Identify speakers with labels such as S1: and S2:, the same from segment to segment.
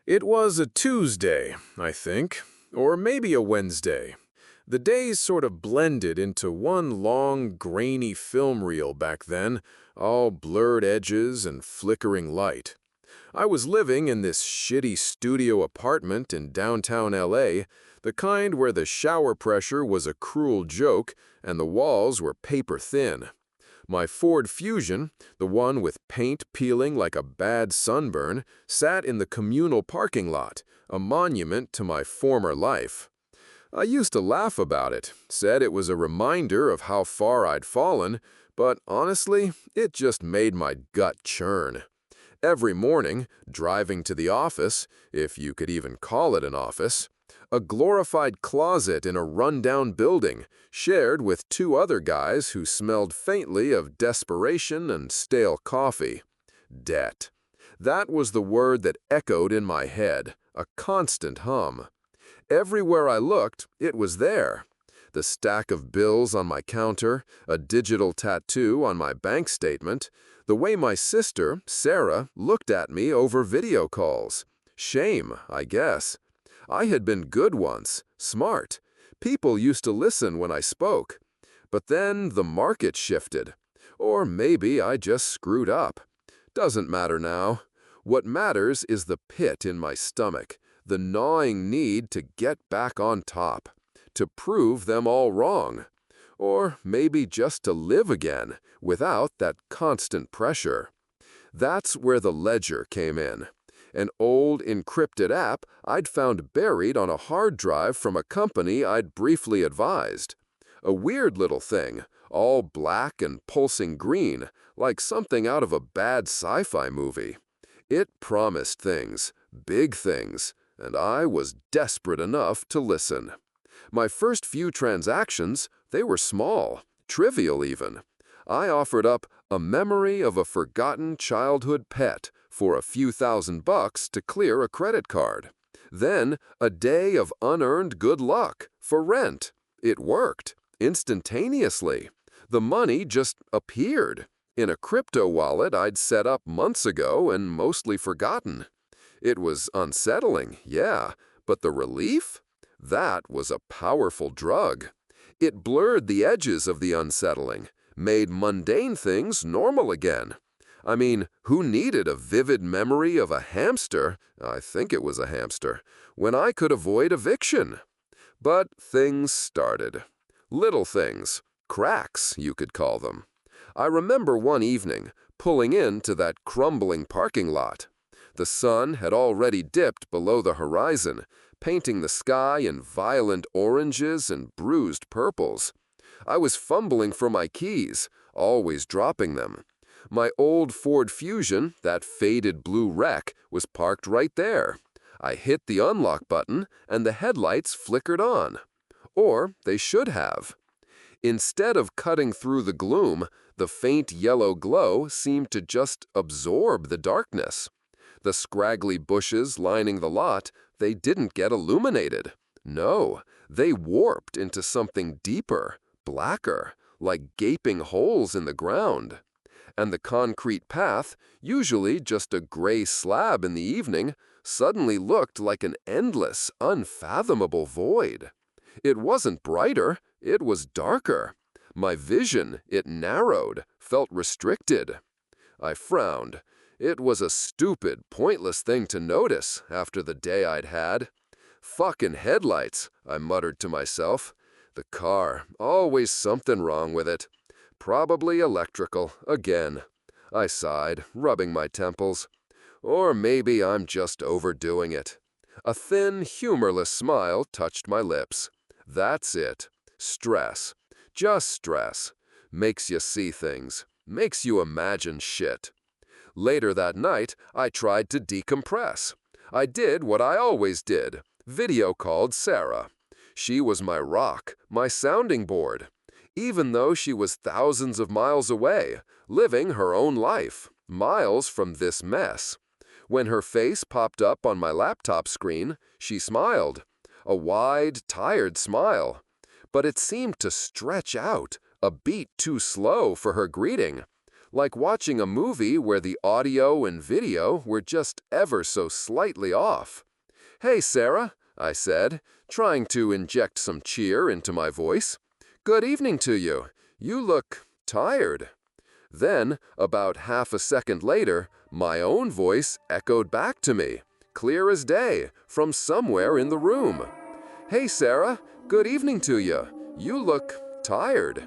S1: It was a Tuesday, I think, or maybe a Wednesday. The days sort of blended into one long, grainy film reel back then, all blurred edges and flickering light. I was living in this shitty studio apartment in downtown LA, the kind where the shower pressure was a cruel joke and the walls were paper thin. My Ford Fusion, the one with paint peeling like a bad sunburn, sat in the communal parking lot, a monument to my former life. I used to laugh about it, said it was a reminder of how far I'd fallen, but honestly, it just made my gut churn. Every morning, driving to the office, if you could even call it an office, a glorified closet in a rundown building, shared with two other guys who smelled faintly of desperation and stale coffee. Debt. That was the word that echoed in my head, a constant hum. Everywhere I looked, it was there. The stack of bills on my counter, a digital tattoo on my bank statement, the way my sister, Sarah, looked at me over video calls. Shame, I guess. I had been good once, smart. People used to listen when I spoke. But then the market shifted. Or maybe I just screwed up. Doesn't matter now. What matters is the pit in my stomach, the gnawing need to get back on top, to prove them all wrong. Or maybe just to live again, without that constant pressure. That's where the ledger came in. An old, encrypted app I'd found buried on a hard drive from a company I'd briefly advised. A weird little thing, all black and pulsing green, like something out of a bad sci-fi movie. It promised things, big things, and I was desperate enough to listen. My first few transactions, they were small, trivial even. I offered up a memory of a forgotten childhood pet for a few $1,000s to clear a credit card. Then a day of unearned good luck for rent. It worked, instantaneously. The money just appeared in a crypto wallet I'd set up months ago and mostly forgotten. It was unsettling, yeah, but the relief? That was a powerful drug. It blurred the edges of the unsettling, made mundane things normal again. I mean, who needed a vivid memory of a hamster, I think it was a hamster, when I could avoid eviction? But things started. Little things. Cracks, you could call them. I remember one evening, pulling into that crumbling parking lot. The sun had already dipped below the horizon, painting the sky in violent oranges and bruised purples. I was fumbling for my keys, always dropping them. My old Ford Fusion, that faded blue wreck, was parked right there. I hit the unlock button, and the headlights flickered on. Or they should have. Instead of cutting through the gloom, the faint yellow glow seemed to just absorb the darkness. The scraggly bushes lining the lot, they didn't get illuminated. No, they warped into something deeper, blacker, like gaping holes in the ground. And the concrete path, usually just a gray slab in the evening, suddenly looked like an endless, unfathomable void. It wasn't brighter, it was darker. My vision, it narrowed, felt restricted. I frowned. It was a stupid, pointless thing to notice after the day I'd had. Fucking headlights, I muttered to myself. The car, always something wrong with it. Probably electrical, again. I sighed, rubbing my temples. Or maybe I'm just overdoing it. A thin, humorless smile touched my lips. That's it. Stress. Just stress. Makes you see things. Makes you imagine shit. Later that night, I tried to decompress. I did what I always did. Video called Sarah. She was my rock, my sounding board. Even though she was thousands of miles away, living her own life, miles from this mess. When her face popped up on my laptop screen, she smiled. A wide, tired smile. But it seemed to stretch out, a beat too slow for her greeting.
S2: Like watching a movie where the audio and video were just ever so slightly off. "Hey, Sarah," I said, trying to inject some cheer into my voice. "Good evening to you. You look tired." Then, about half a second later, my own voice echoed back to me, clear as day, from somewhere in the room. "Hey, Sarah, good evening to you. You look tired."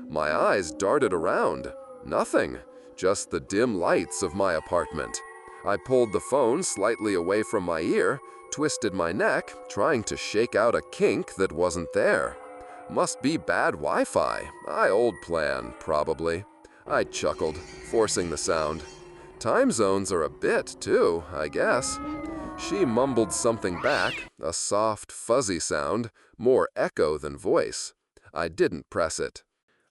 S2: My eyes darted around. Nothing, just the dim lights of my apartment. I pulled the phone slightly away from my ear, twisted my neck, trying to shake out a kink that wasn't there. Must be bad Wi-Fi. Old plan, probably. I chuckled, forcing the sound. Time zones are a bit, too, I guess. She mumbled something back, a soft, fuzzy sound, more echo than voice. I didn't press it.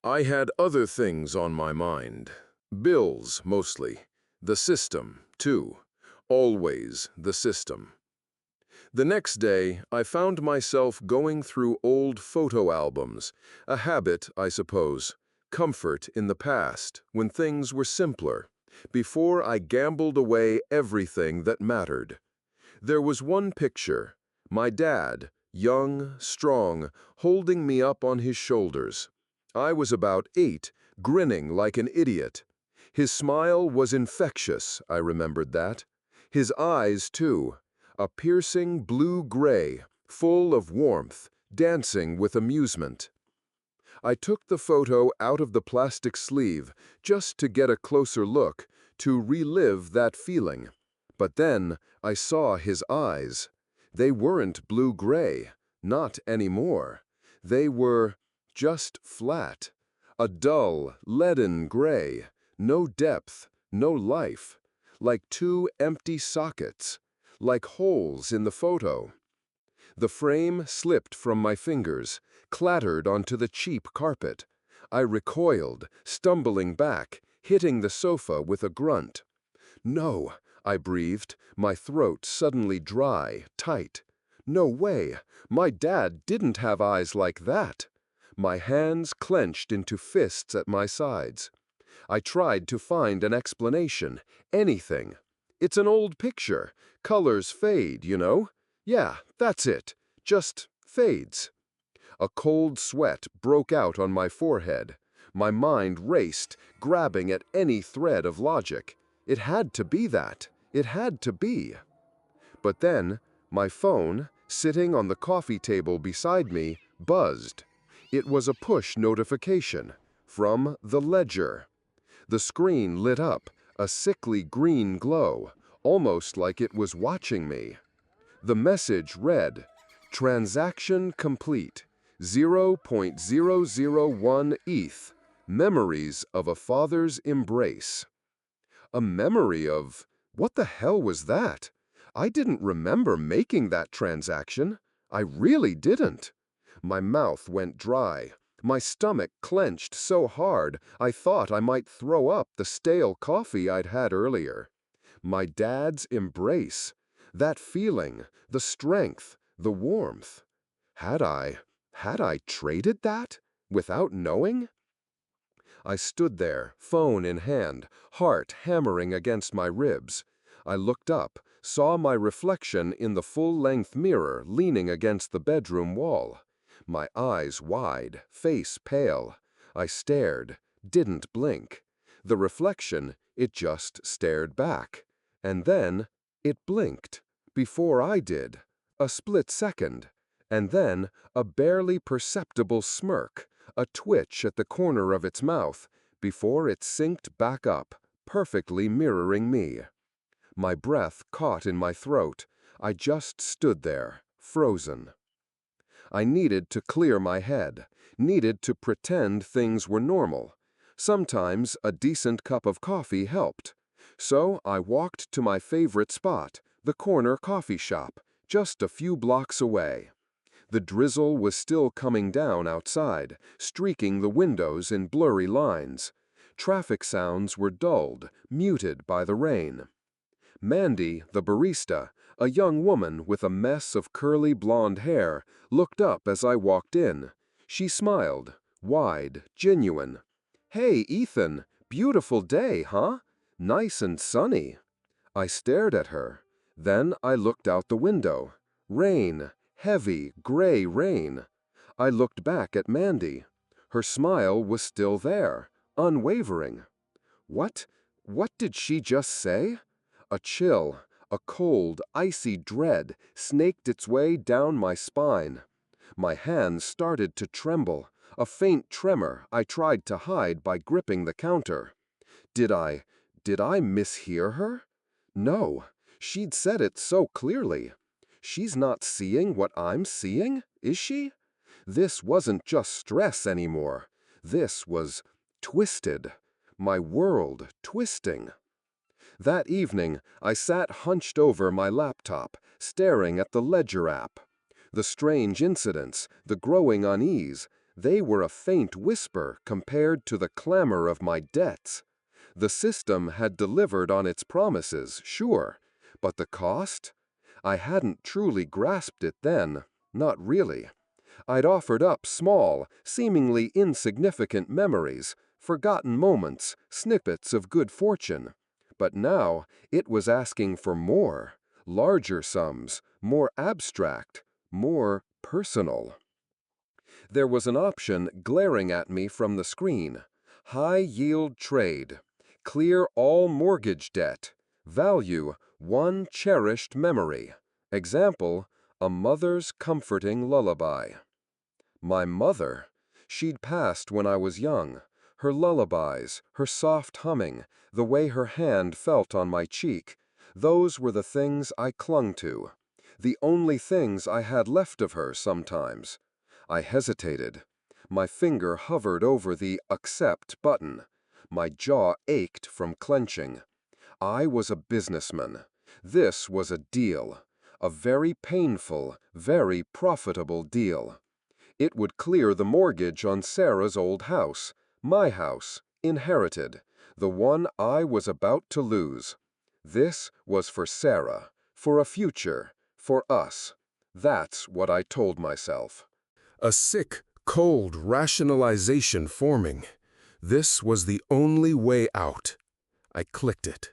S1: I had other things on my mind. Bills, mostly. The system, too. Always the system. The next day, I found myself going through old photo albums, a habit, I suppose, comfort in the past, when things were simpler, before I gambled away everything that mattered. There was one picture, my dad, young, strong, holding me up on his shoulders. I was about 8, grinning like an idiot. His smile was infectious, I remembered that. His eyes, too. A piercing blue-gray, full of warmth, dancing with amusement. I took the photo out of the plastic sleeve just to get a closer look, to relive that feeling. But then I saw his eyes. They weren't blue-gray, not anymore. They were just flat. A dull, leaden gray, no depth, no life. Like 2 empty sockets. Like holes in the photo. The frame slipped from my fingers, clattered onto the cheap carpet. I recoiled, stumbling back, hitting the sofa with a grunt. "No," I breathed, my throat suddenly dry, tight. "No way! My dad didn't have eyes like that!" My hands clenched into fists at my sides. I tried to find an explanation, anything. "It's an old picture. Colors fade, you know? Yeah, that's it. Just fades." A cold sweat broke out on my forehead. My mind raced, grabbing at any thread of logic. It had to be that. It had to be. But then, my phone, sitting on the coffee table beside me, buzzed. It was a push notification from the Ledger. The screen lit up, a sickly green glow, almost like it was watching me. The message read, "Transaction complete, 0.001 ETH, memories of a father's embrace." A memory of... what the hell was that? I didn't remember making that transaction. I really didn't. My mouth went dry. My stomach clenched so hard I thought I might throw up the stale coffee I'd had earlier. My dad's embrace. That feeling, the strength, the warmth. Had I traded that? Without knowing? I stood there, phone in hand, heart hammering against my ribs. I looked up, saw my reflection in the full-length mirror leaning against the bedroom wall. My eyes wide, face pale. I stared, didn't blink. The reflection, it just stared back. And then, it blinked. Before I did. A split second. And then, a barely perceptible smirk, a twitch at the corner of its mouth, before it synced back up, perfectly mirroring me. My breath caught in my throat. I just stood there, frozen. I needed to clear my head, needed to pretend things were normal. Sometimes a decent cup of coffee helped. So I walked to my favorite spot, the corner coffee shop, just a few blocks away. The drizzle was still coming down outside, streaking the windows in blurry lines. Traffic sounds were dulled, muted by the rain. Mandy, the barista, a young woman with a mess of curly blonde hair, looked up as I walked in. She smiled, wide, genuine. "Hey, Ethan,
S2: beautiful day, huh? Nice and sunny." I stared at her. Then I looked out the window. Rain, heavy, gray rain. I looked back at Mandy. Her smile was still there, unwavering. What did she just say? A chill, a cold, icy dread snaked its way down my spine. My hands started to tremble, a faint tremor I tried to hide by gripping the counter. Did I mishear her? No, she'd said it so clearly. She's not seeing what I'm seeing, is she? This wasn't just stress anymore. This was twisted. My world twisting. That evening, I sat hunched over my laptop, staring at the Ledger app. The strange incidents, the growing unease, they were a faint whisper compared to the clamor of my debts. The system had delivered on its promises, sure, but the cost? I hadn't truly grasped it then, not really. I'd offered up small, seemingly insignificant memories, forgotten moments, snippets of good fortune. But now it was asking for more, larger sums, more abstract, more personal. There was an option glaring at me from the screen. High-yield trade. Clear all mortgage debt. Value, one cherished memory. Example, a mother's comforting lullaby. My mother. She'd passed when I was young. Her lullabies, her soft humming, the way her hand felt on my cheek, those were the things I clung to. The only things I had left of her sometimes. I hesitated. My finger hovered over the accept button. My jaw ached from clenching. I was a businessman. This was a deal. A very painful, very profitable deal. It would clear the mortgage on Sarah's old house, my house, inherited, the one I was about to lose. This was for Sarah, for a future, for us. That's what I told myself.
S1: A sick, cold rationalization forming. This was the only way out. I clicked it.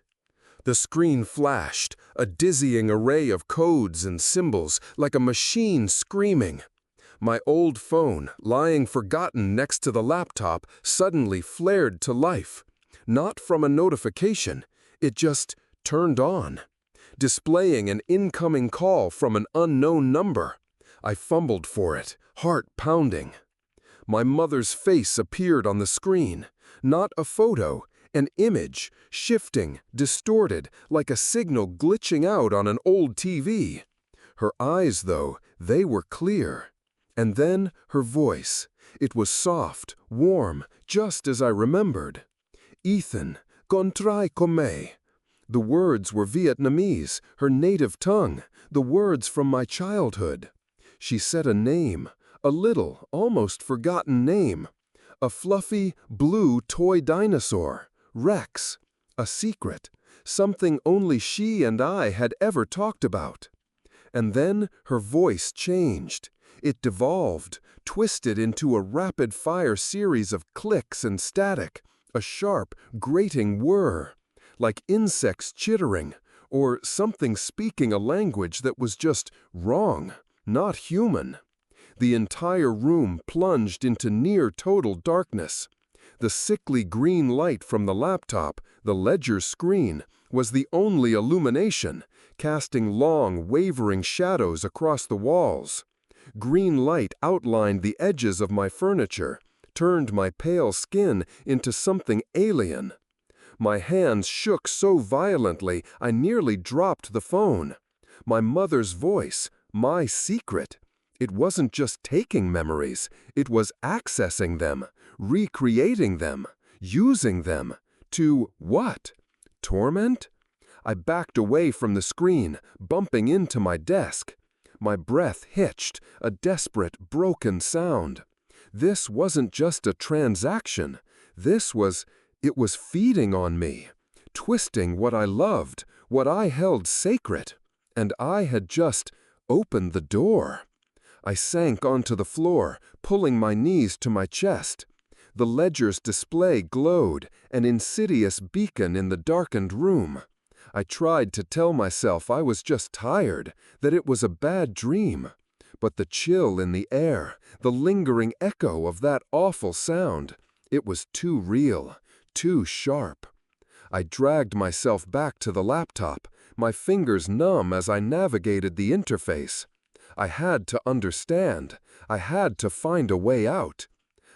S1: The screen flashed, a dizzying array of codes and symbols, like a machine screaming. My old phone, lying forgotten next to the laptop, suddenly flared to life. Not from a notification, it just turned on, displaying an incoming call from an unknown number. I fumbled for it, heart pounding. My mother's face appeared on the screen, not a photo, an image, shifting, distorted, like a signal glitching out on an old TV. Her eyes, though, they were clear. And then her voice. It was soft, warm, just as I remembered. Ethan, contrai comme. The words were Vietnamese, her native tongue, the words from my childhood. She said a name, a little, almost forgotten name. A fluffy, blue toy dinosaur, Rex. A secret, something only she and I had ever talked about. And then her voice changed. It devolved, twisted into a rapid-fire series of clicks and static, a sharp, grating whir, like insects chittering, or something speaking a language that was just wrong, not human. The entire room plunged into near-total darkness. The sickly green light from the laptop, the ledger screen, was the only illumination, casting long, wavering shadows across the walls. Green light outlined the edges of my furniture, turned my pale skin into something alien. My hands shook so violently I nearly dropped the phone. My mother's voice, my secret. It wasn't just taking memories, it was accessing them, recreating them, using them. To what? Torment? I backed away from the screen, bumping into my desk. My breath hitched, a desperate, broken sound. This wasn't just a transaction. It was feeding on me, twisting what I loved, what I held sacred. And I had just opened the door. I sank onto the floor, pulling my knees to my chest.
S2: The ledger's display glowed, an insidious beacon in the darkened room. I tried to tell myself I was just tired, that it was a bad dream. But the chill in the air, the lingering echo of that awful sound, it was too real, too sharp. I dragged myself back to the laptop, my fingers numb as I navigated the interface. I had to understand. I had to find a way out.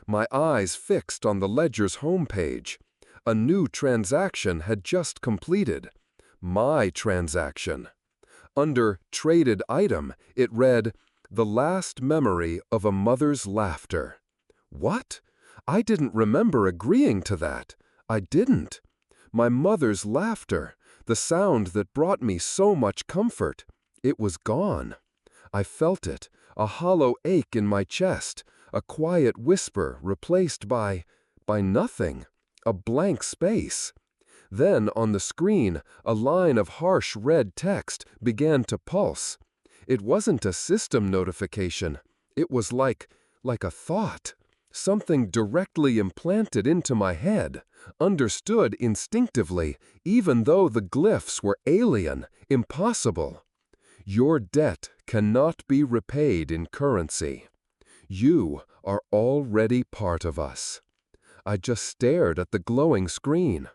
S2: My eyes fixed on the ledger's homepage. A new transaction had just completed. My transaction. Under Traded Item, it read, "The last memory of a mother's laughter." What? I didn't remember agreeing to that. I didn't. My mother's laughter, the sound that brought me so much comfort, it was gone. I felt it, a hollow ache in my chest, a quiet whisper replaced by nothing, a blank space. Then on the screen, a line of harsh red text began to pulse. It wasn't a system notification. It was like a thought. Something directly implanted into my head, understood instinctively, even though the glyphs were alien, impossible. Your debt cannot be repaid in currency. You are already part of us. I just stared at the glowing screen.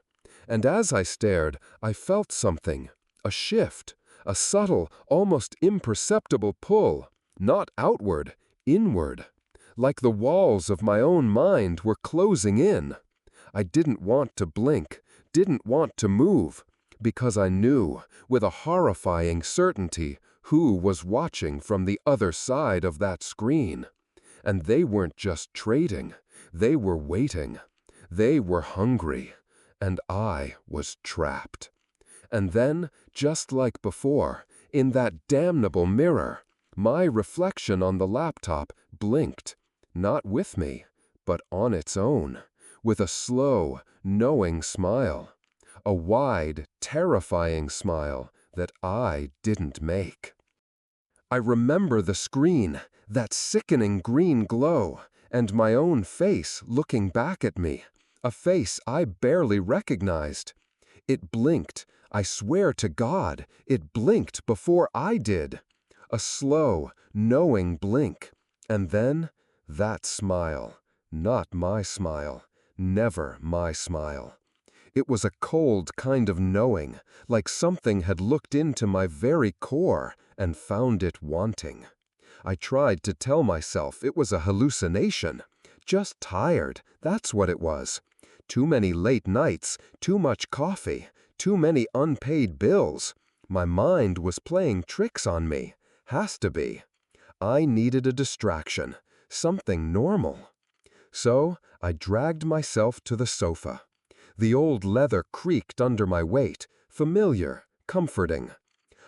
S2: And as I stared, I felt something, a shift, a subtle, almost imperceptible pull, not outward, inward. Like the walls of my own mind were closing in. I didn't want to blink, didn't want to move, because I knew, with a horrifying certainty, who was watching from the other side of that screen. And they weren't just trading, they were waiting. They were hungry, and I was trapped. And then, just like before, in that damnable mirror, my reflection on the laptop blinked. Not with me, but on its own, with a slow, knowing smile. A wide, terrifying smile that I didn't make. I remember the screen, that sickening green glow, and my own face looking back at me, a face I barely recognized. It blinked, I swear to God, it blinked before I did. A slow, knowing blink, and then that smile, not my smile, never my smile. It was a cold kind of knowing, like something had looked into my very core and found it wanting. I tried to tell myself it was a hallucination. Just tired, that's what it was. Too many late nights, too much coffee, too many unpaid bills. My mind was playing tricks on me. Has to be. I needed a distraction. Something normal. So I dragged myself to the sofa. The old leather creaked under my weight, familiar, comforting.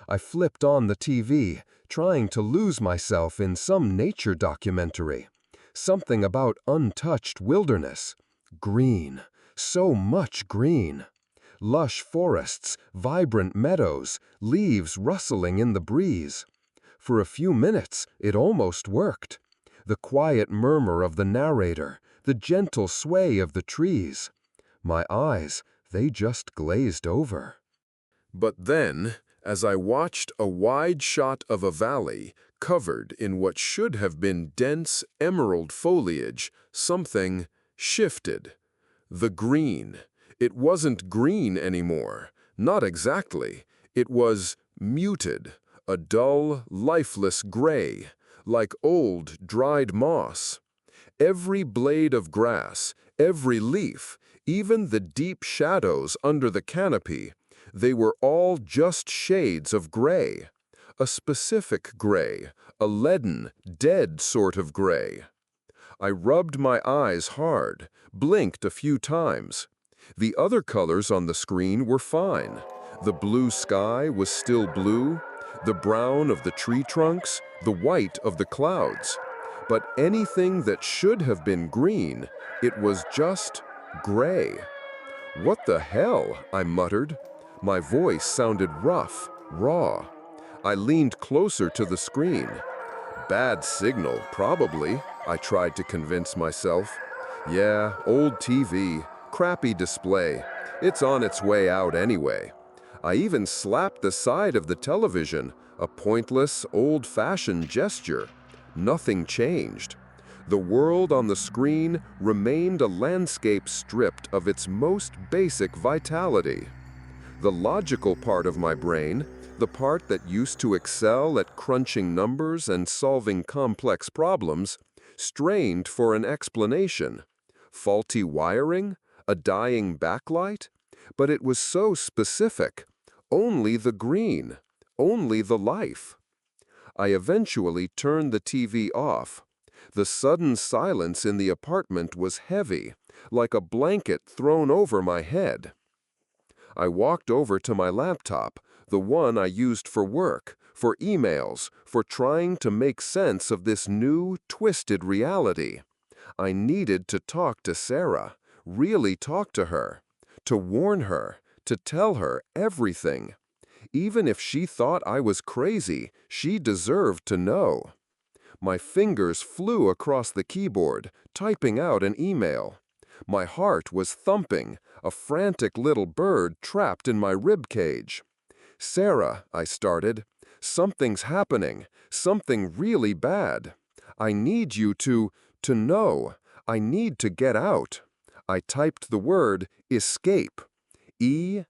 S2: I flipped on the TV, trying to lose myself in some nature documentary. Something about untouched wilderness. Green, so much green. Lush forests, vibrant meadows, leaves rustling in the breeze. For a few minutes, it almost worked. The quiet murmur of the narrator, the gentle sway of the trees. My eyes, they just glazed over.
S1: But then, as I watched a wide shot of a valley covered in what should have been dense emerald foliage, something shifted. The green. It wasn't green anymore. Not exactly. It was muted, a dull, lifeless gray, like old, dried moss. Every blade of grass, every leaf, even the deep shadows under the canopy, they were all just shades of gray. A specific gray, a leaden, dead sort of gray. I rubbed my eyes hard, blinked a few times. The other colors on the screen were fine. The blue sky was still blue, the brown of the tree trunks, the white of the clouds. But anything that should have been green, it was just gray. "What the hell?" I muttered. My voice sounded rough, raw. I leaned closer to the screen. "Bad signal, probably," I tried to convince myself.
S2: Yeah, old TV, crappy display. It's on its way out anyway. I even slapped the side of the television, a pointless, old-fashioned gesture. Nothing changed. The world on the screen remained a landscape stripped of its most basic vitality. The logical part of my brain, the part that used to excel at crunching numbers and solving complex problems, strained for an explanation. Faulty wiring? A dying backlight? But it was so specific. Only the green. Only the life. I eventually turned the TV off. The sudden silence in the apartment was heavy, like a blanket thrown over my head. I walked over to my laptop, the one I used for work, for emails, for trying to make sense of this new, twisted reality. I needed to talk to Sarah, really talk to her, to warn her, to tell her everything. Even if she thought I was crazy, she deserved to know. My fingers flew across the keyboard, typing out an email. My heart was thumping, a frantic little bird trapped in my rib cage. "Sarah," I started, "something's happening, something really bad. I need you to know. I need to get out." I typed the word escape. E-S-C-A-P-E.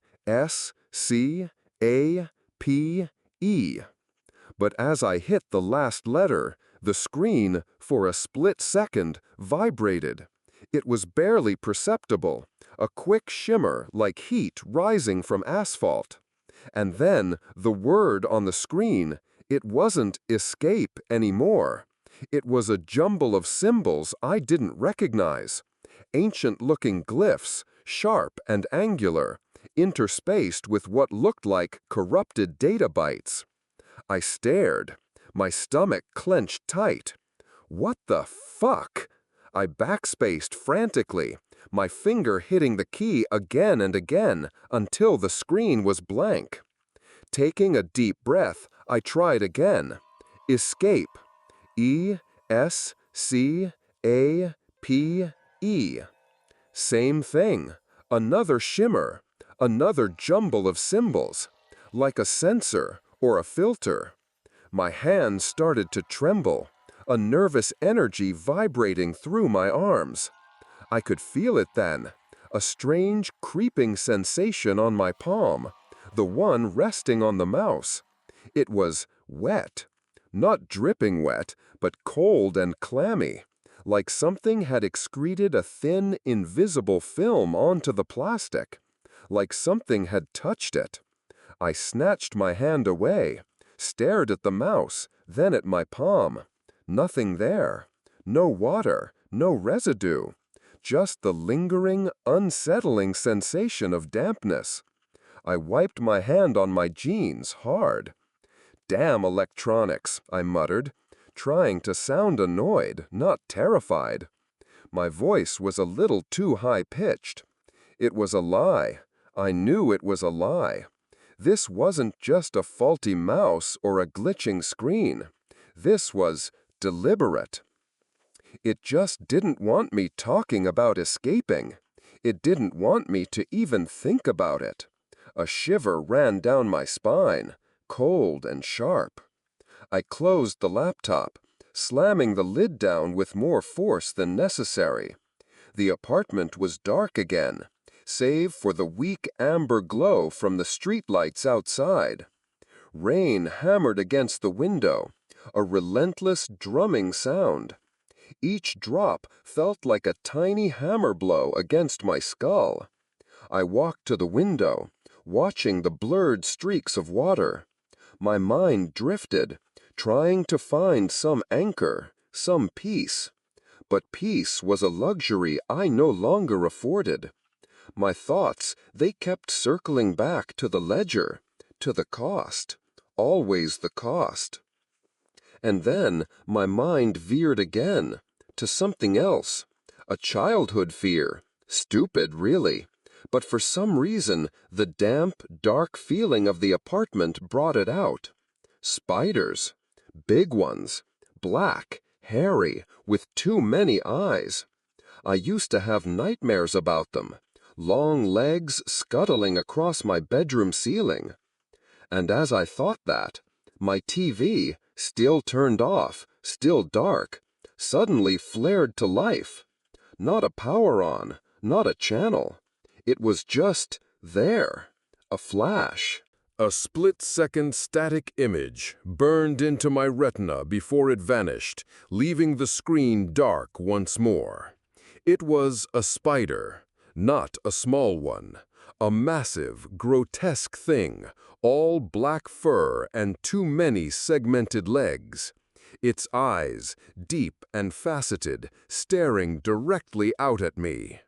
S2: But as I hit the last letter, the screen, for a split second, vibrated. It was barely perceptible, a quick shimmer like heat rising from asphalt. And then, the word on the screen, it wasn't escape anymore. It was a jumble of symbols I didn't recognize. Ancient-looking glyphs, sharp and angular, interspaced with what looked like corrupted data bytes. I stared. My stomach clenched tight. What the fuck? I backspaced frantically, my finger hitting the key again and again until the screen was blank. Taking a deep breath, I tried again. Escape. E-S-C-A-P-E. Same thing. Another shimmer. Another jumble of symbols. Like a sensor or a filter. My hands started to tremble, a nervous energy vibrating through my arms. I could feel it then, a strange creeping sensation on my palm, the one resting on the mouse. It was wet. Not dripping wet, but cold and clammy, like something had excreted a thin, invisible film onto the plastic, like something had touched it. I snatched my hand away, stared at the mouse, then at my palm. Nothing there. No water, no residue. Just the lingering, unsettling sensation of dampness. I wiped my hand on my jeans hard. "Damn electronics," I muttered, trying to sound annoyed, not terrified. My voice was a little too high-pitched. It was a lie. I knew it was a lie. This wasn't just a faulty mouse or a glitching screen. This was deliberate. It just didn't want me talking about escaping. It didn't want me to even think about it. A shiver ran down my spine, cold and sharp. I closed the laptop, slamming the lid down with more force than necessary. The apartment was dark again, save for the weak amber glow from the streetlights outside. Rain hammered against the window, a relentless drumming sound. Each drop felt like a tiny hammer blow against my skull. I walked to the window, watching the blurred streaks of water. My mind drifted, trying to find some anchor, some peace. But peace was a luxury I no longer afforded. My thoughts, they kept circling back to the ledger, to the cost, always the cost. And then my mind veered again, to something else, a childhood fear, stupid really, but for some reason the damp, dark feeling of the apartment brought it out. Spiders, big ones, black, hairy, with too many eyes. I used to have nightmares about them, long legs scuttling across my bedroom ceiling. And as I thought that, my TV, still turned off, still dark, suddenly flared to life. Not a power on, not a channel. It was just there, a flash.
S1: A split-second static image burned into my retina before it vanished, leaving the screen dark once more. It was a spider, not a small one. A massive, grotesque thing, all black fur and too many segmented legs. Its eyes, deep and faceted, staring directly out at me.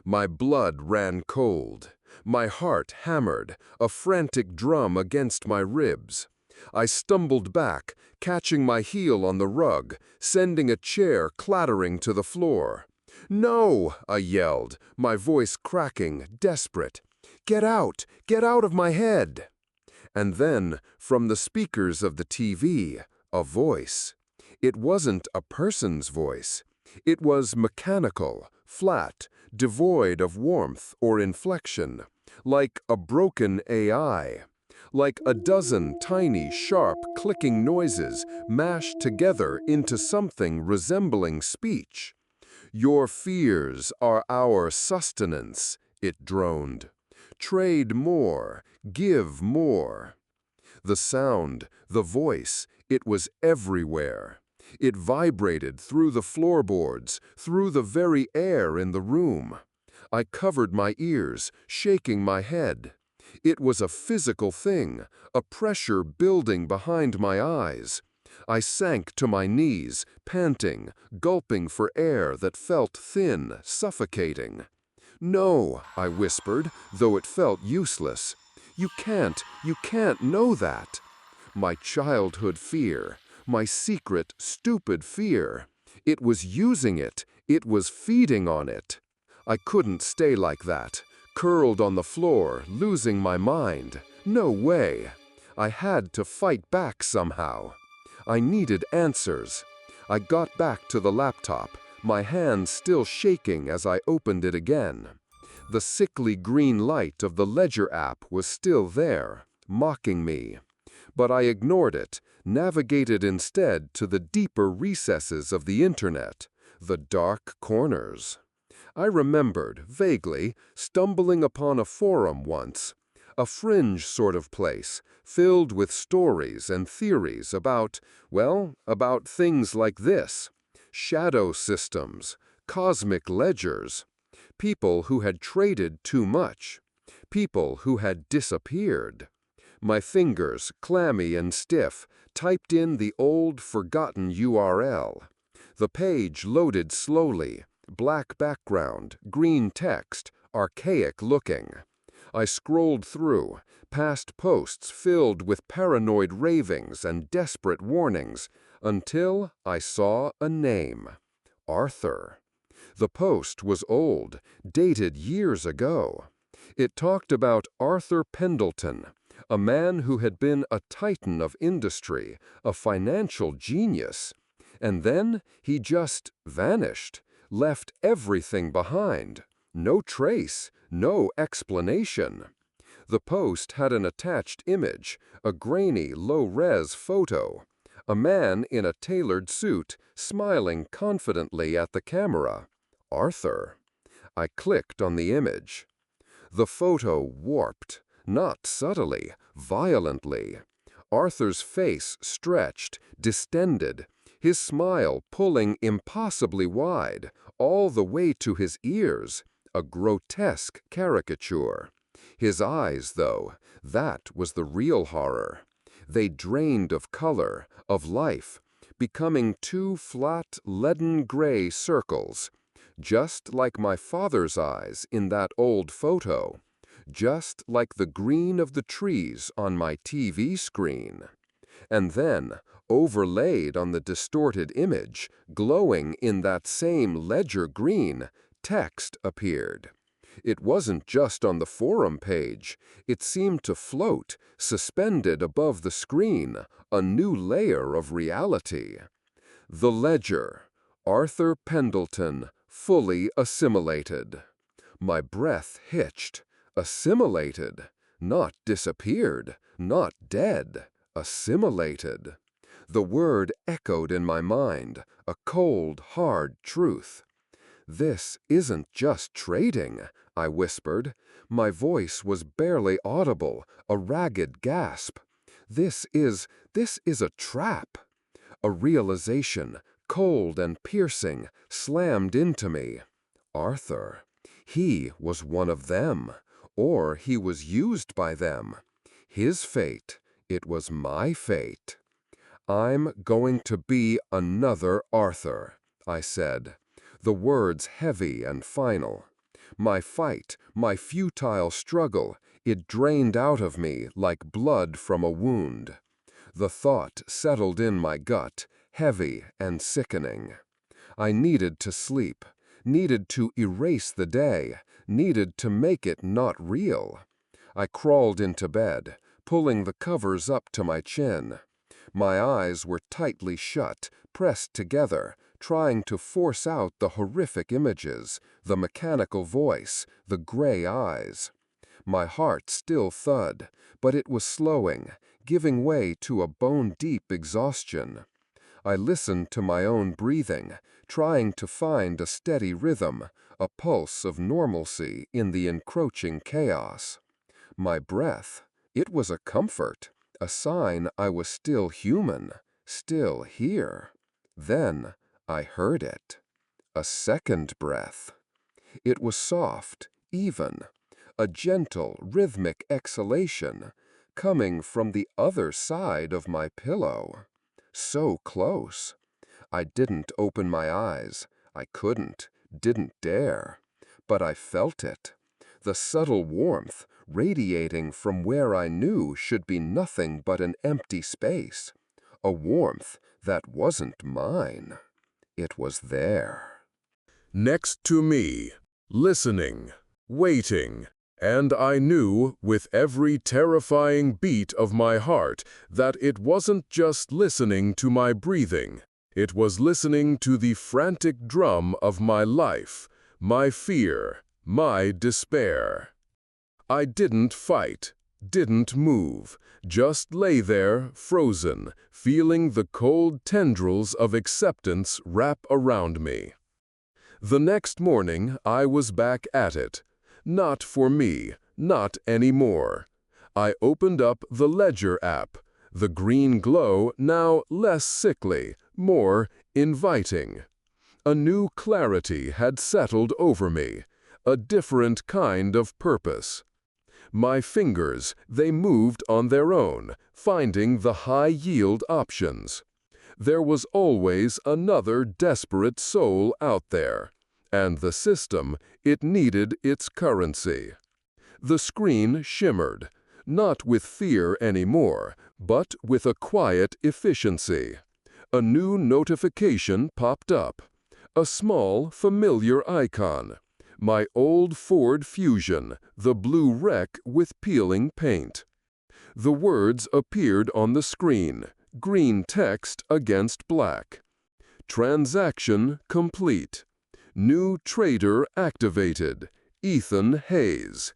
S1: My blood ran cold. My heart hammered, a frantic drum against my ribs. I stumbled back, catching my heel on the rug, sending a chair clattering to the floor. "No!" I yelled, my voice cracking, desperate. Get out of my head!" And then, from the speakers of the TV, a voice. It wasn't a person's voice. It was mechanical, flat, devoid of warmth or inflection, like a broken AI, like a dozen tiny, sharp, clicking noises mashed together into something resembling speech. "Your fears are our sustenance," it droned. "Trade more, give more." The sound, the voice, it was everywhere. It vibrated through the floorboards, through the very air in the room. I covered my ears, shaking my head. It was a physical thing, a pressure building behind my eyes. I sank to my knees, panting, gulping for air that felt thin, suffocating. "No," I whispered, though it felt useless. You can't know that." My childhood fear, my secret, stupid fear. It was using it. It was feeding on it. I couldn't stay like that, curled on the floor, losing my mind. No way. I had to fight back somehow. I needed answers. I got back to the laptop, my hands still shaking as I opened it again. The sickly green light of the Ledger app was still there, mocking me. But I ignored it, navigated instead to the deeper recesses of the internet, the dark corners. I remembered, vaguely, stumbling upon a forum once, a fringe sort of place, filled with stories and theories about things like this: shadow systems, cosmic ledgers, people who had traded too much, people who had disappeared. My fingers, clammy and stiff, typed in the old, forgotten URL. The page loaded slowly, black background, green text, archaic looking. I scrolled through, past posts filled with paranoid ravings and desperate warnings, until I saw a name: Arthur. The post was old, dated years ago. It talked about Arthur Pendleton, a man who had been a titan of industry, a financial genius. And then he just vanished, left everything behind. No trace, no explanation. The post had an attached image, a grainy, low-res photo. A man in a tailored suit, smiling confidently at the camera. Arthur. I clicked on the image. The photo warped, not subtly, violently. Arthur's face stretched, distended, his smile pulling impossibly wide, all the way to his ears, a grotesque caricature. His eyes, though, that was the real horror. They drained of color, of life, becoming two flat, leaden gray circles, just like my father's eyes in that old photo, just like the green of the trees on my TV screen. And then, overlaid on the distorted image, glowing in that same ledger green, text appeared. It wasn't just on the forum page. It seemed to float, suspended above the screen, a new layer of reality. The Ledger. Arthur Pendleton,
S2: fully assimilated. My breath hitched. Assimilated. Not disappeared. Not dead. Assimilated. The word echoed in my mind, a cold, hard truth. "This isn't just trading," I whispered. My voice was barely audible, a ragged gasp. This is a trap." A realization, cold and piercing, slammed into me. Arthur. He was one of them, or he was used by them. His fate, it was my fate. "I'm going to be another Arthur," I said, the words heavy and final. My fight, my futile struggle, it drained out of me like blood from a wound. The thought settled in my gut, heavy and sickening. I needed to sleep, needed to erase the day, needed to make it not real. I crawled into bed, pulling the covers up to my chin. My eyes were tightly shut, pressed together, trying to force out the horrific images, the mechanical voice, the gray eyes. My heart still thud, but it was slowing, giving way to a bone-deep exhaustion. I listened to my own breathing, trying to find a steady rhythm, a pulse of normalcy in the encroaching chaos. My breath, it was a comfort, a sign I was still human, still here. Then I heard it. A second breath. It was soft, even, a gentle, rhythmic exhalation, coming from the other side of my pillow. So close. I didn't open my eyes. I couldn't, didn't dare. But I felt it. The subtle warmth radiating from where I knew should be nothing but an empty space. A warmth that wasn't mine. It was there.
S1: Next to me, listening, waiting, and I knew with every terrifying beat of my heart that it wasn't just listening to my breathing. It was listening to the frantic drum of my life, my fear, my despair. I didn't fight, didn't move, just lay there, frozen, feeling the cold tendrils of acceptance wrap around me. The next morning, I was back at it. Not for me, not anymore. I opened up the Ledger app, the green glow now less sickly, more inviting. A new clarity had settled over me, a different kind of purpose. My fingers, they moved on their own, finding the high-yield options. There was always another desperate soul out there, and the system, it needed its currency. The screen shimmered, not with fear anymore, but with a quiet efficiency. A new notification popped up, a small, familiar icon. My old Ford Fusion, the blue wreck with peeling paint. The words appeared on the screen, green text against black. Transaction complete. New trader activated. Ethan Hayes.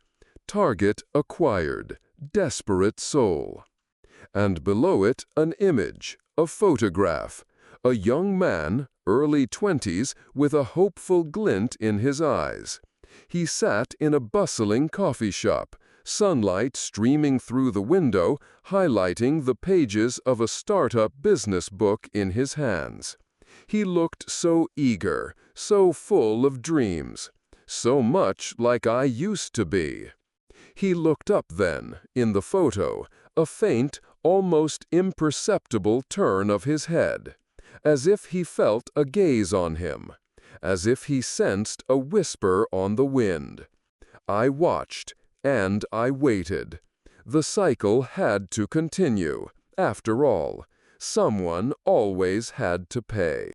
S1: Target acquired. Desperate soul. And below it, an image, a photograph. A young man, early 20s, with a hopeful glint in his eyes. He sat in a bustling coffee shop, sunlight streaming through the window, highlighting the pages of a startup business book in his hands. He looked so eager, so full of dreams, so much like I used to be. He looked up then, in the photo, a faint, almost imperceptible turn of his head, as if he felt a gaze on him, as if he sensed a whisper on the wind. I watched, and I waited. The cycle had to continue. After all, someone always had to pay.